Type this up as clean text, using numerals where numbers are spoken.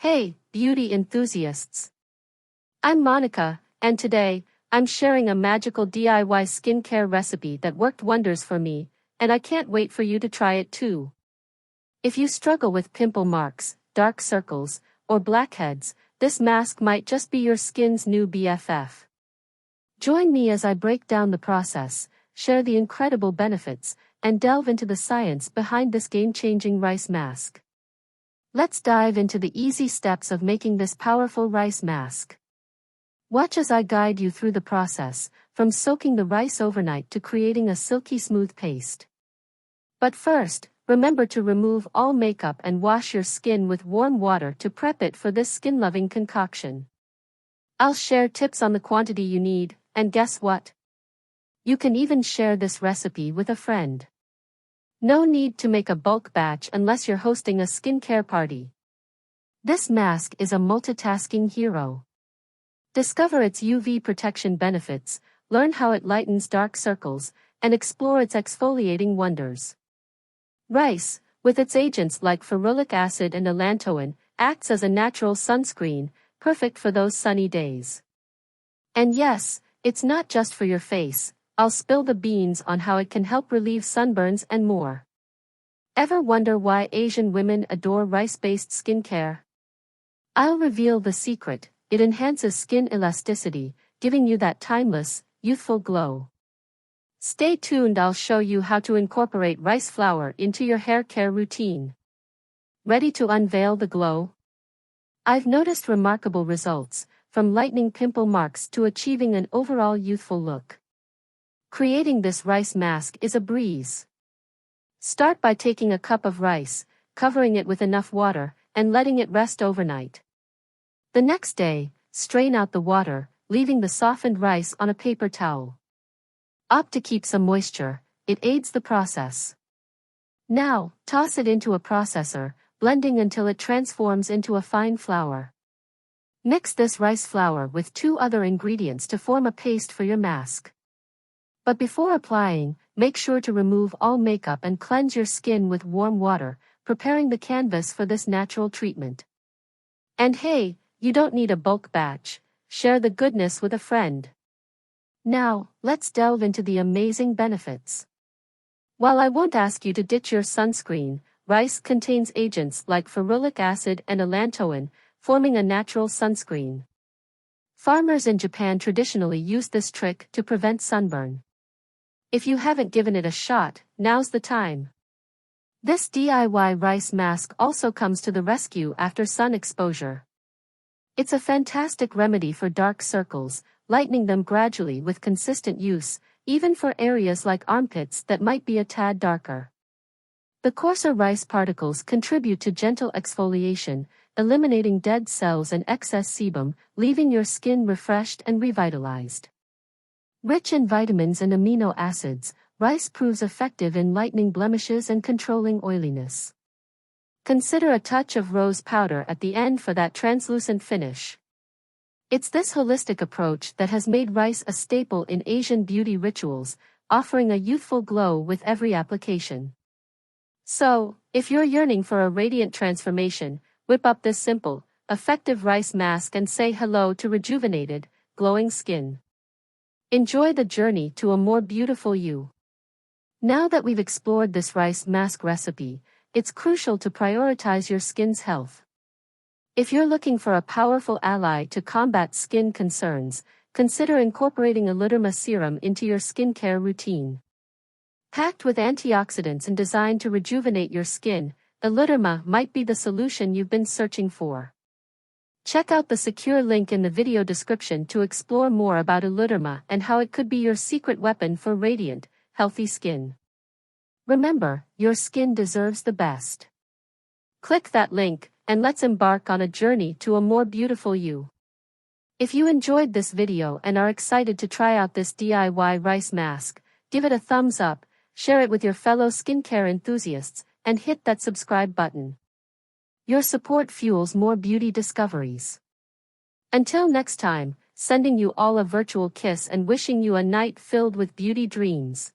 Hey, beauty enthusiasts! I'm Monica, and today, I'm sharing a magical DIY skincare recipe that worked wonders for me, and I can't wait for you to try it too. If you struggle with pimple marks, dark circles, or blackheads, this mask might just be your skin's new BFF. Join me as I break down the process, share the incredible benefits, and delve into the science behind this game-changing rice mask. Let's dive into the easy steps of making this powerful rice mask. Watch as I guide you through the process, from soaking the rice overnight to creating a silky smooth paste. But first, remember to remove all makeup and wash your skin with warm water to prep it for this skin-loving concoction. I'll share tips on the quantity you need, and guess what? You can even share this recipe with a friend. No need to make a bulk batch unless you're hosting a skincare party. This mask is a multitasking hero. Discover its UV protection benefits, learn how it lightens dark circles, and explore its exfoliating wonders. Rice, with its agents like ferulic acid and allantoin, acts as a natural sunscreen, perfect for those sunny days. And yes, it's not just for your face. I'll spill the beans on how it can help relieve sunburns and more. Ever wonder why Asian women adore rice-based skincare? I'll reveal the secret: it enhances skin elasticity, giving you that timeless, youthful glow. Stay tuned, I'll show you how to incorporate rice flour into your hair care routine. Ready to unveil the glow? I've noticed remarkable results, from lightening pimple marks to achieving an overall youthful look. Creating this rice mask is a breeze. Start by taking a cup of rice, covering it with enough water, and letting it rest overnight. The next day, strain out the water, leaving the softened rice on a paper towel. Opt to keep some moisture, it aids the process. Now, toss it into a processor, blending until it transforms into a fine flour. Mix this rice flour with 2 other ingredients to form a paste for your mask. But before applying, make sure to remove all makeup and cleanse your skin with warm water, preparing the canvas for this natural treatment. And hey, you don't need a bulk batch. Share the goodness with a friend. Now, let's delve into the amazing benefits. While I won't ask you to ditch your sunscreen, rice contains agents like ferulic acid and allantoin, forming a natural sunscreen. Farmers in Japan traditionally use this trick to prevent sunburn. If you haven't given it a shot, now's the time. This DIY rice mask also comes to the rescue after sun exposure. It's a fantastic remedy for dark circles, lightening them gradually with consistent use, even for areas like armpits that might be a tad darker. The coarser rice particles contribute to gentle exfoliation, eliminating dead cells and excess sebum, leaving your skin refreshed and revitalized. Rich in vitamins and amino acids, rice proves effective in lightening blemishes and controlling oiliness. Consider a touch of rose powder at the end for that translucent finish. It's this holistic approach that has made rice a staple in Asian beauty rituals, offering a youthful glow with every application. So, if you're yearning for a radiant transformation, whip up this simple, effective rice mask and say hello to rejuvenated, glowing skin. Enjoy the journey to a more beautiful you. Now that we've explored this rice mask recipe, it's crucial to prioritize your skin's health. If you're looking for a powerful ally to combat skin concerns, consider incorporating a Luderma serum into your skincare routine. Packed with antioxidants and designed to rejuvenate your skin, Luderma might be the solution you've been searching for. Check out the secure link in the video description to explore more about Luderma and how it could be your secret weapon for radiant, healthy skin. Remember, your skin deserves the best. Click that link, and let's embark on a journey to a more beautiful you. If you enjoyed this video and are excited to try out this DIY rice mask, give it a thumbs up, share it with your fellow skincare enthusiasts, and hit that subscribe button. Your support fuels more beauty discoveries. Until next time, sending you all a virtual kiss and wishing you a night filled with beauty dreams.